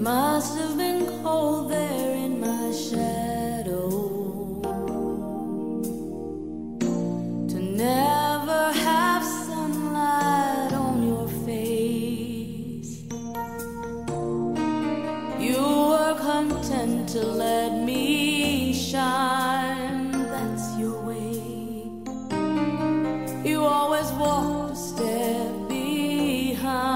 must have been cold there in my shadow to never have sunlight on your face. You were content to let me shine, that's your way. You always walked a step behind.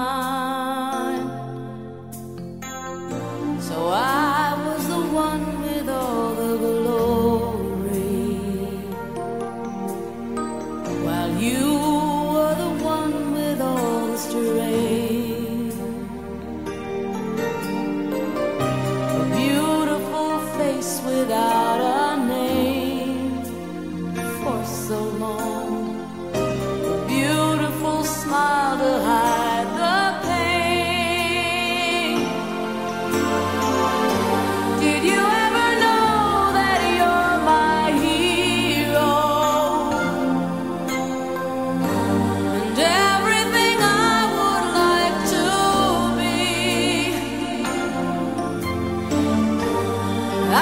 So I was the one with all the glory, while you were the one with all the strength. A beautiful face without a name for so long, a beautiful smile to hide the pain. Did you ever know that you're my hero, and everything I would like to be?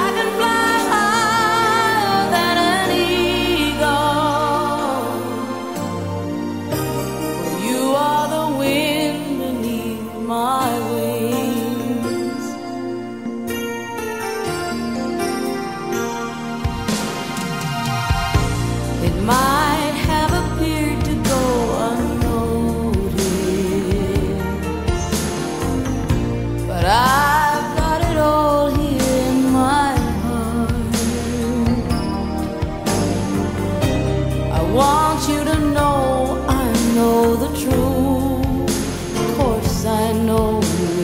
I can fly higher than an eagle. You are the wind beneath my wings. It might have appeared to go unnoticed, but I've got it all here in my heart. I want you to know I know the truth. Of course I know you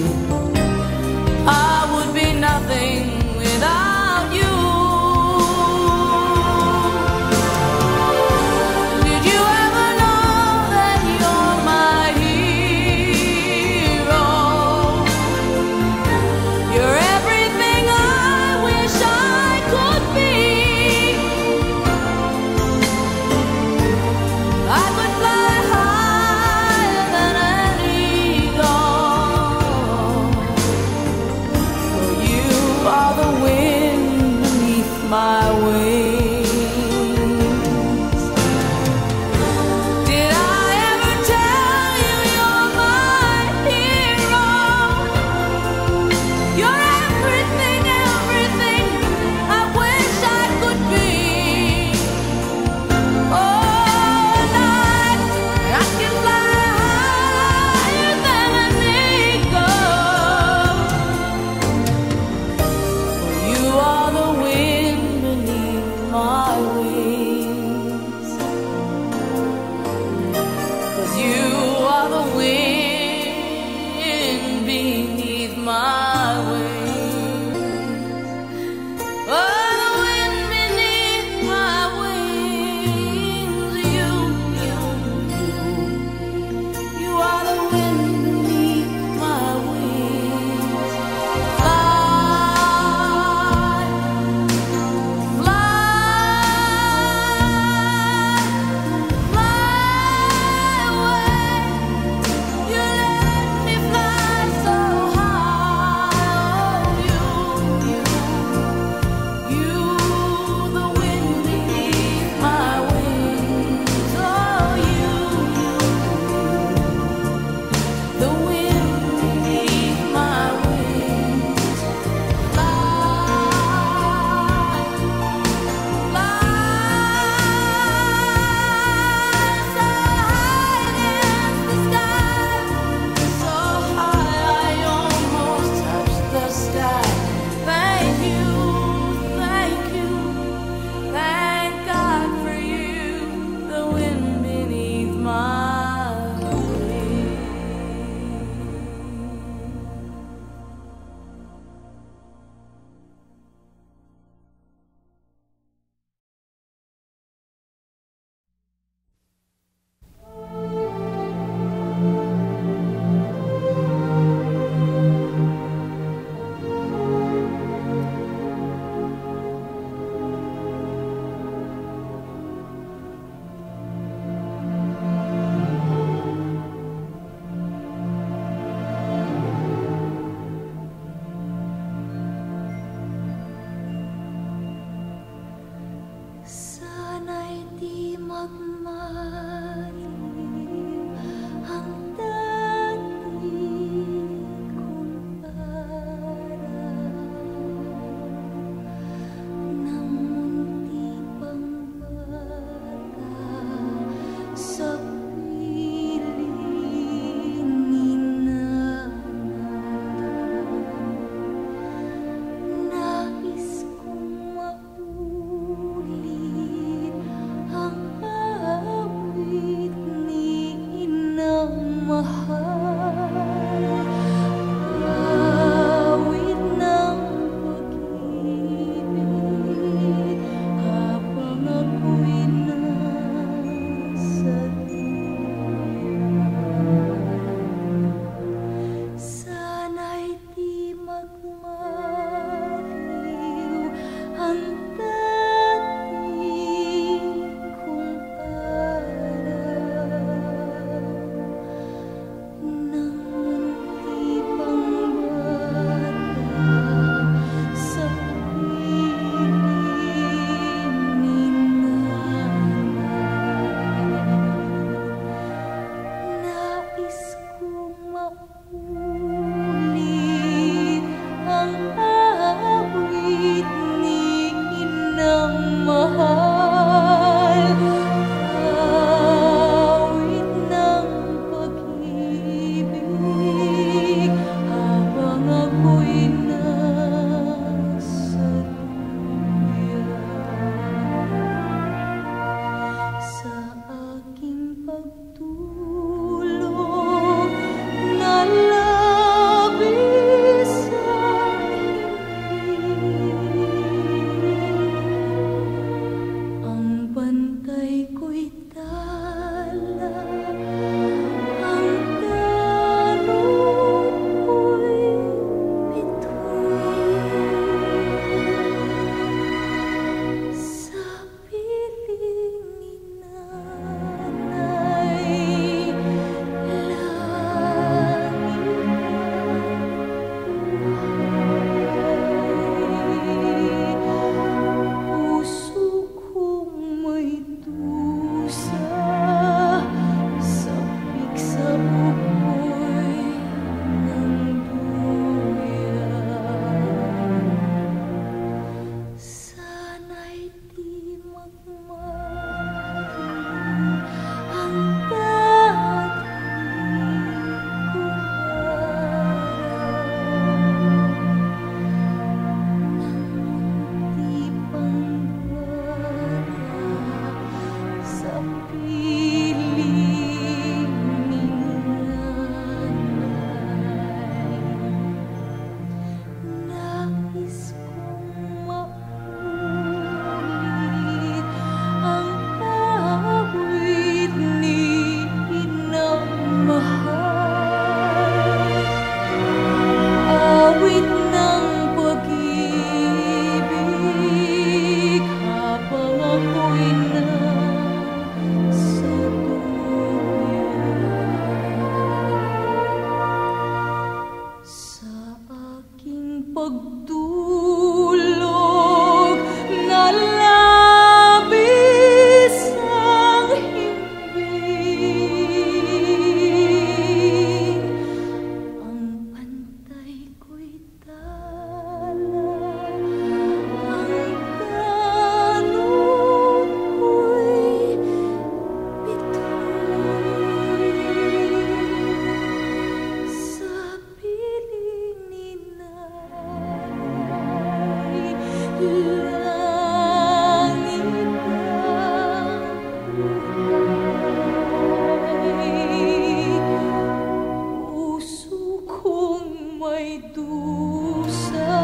may dusa,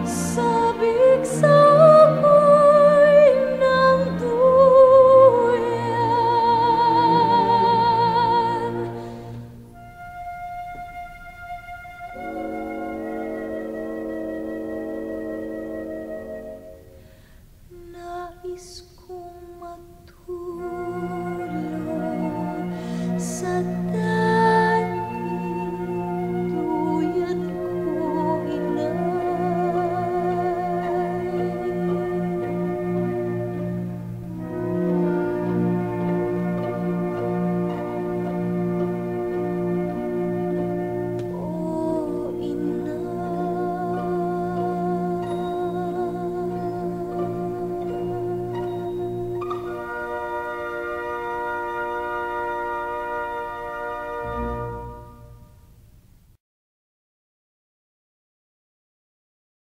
sabik sa amoy ng duyan.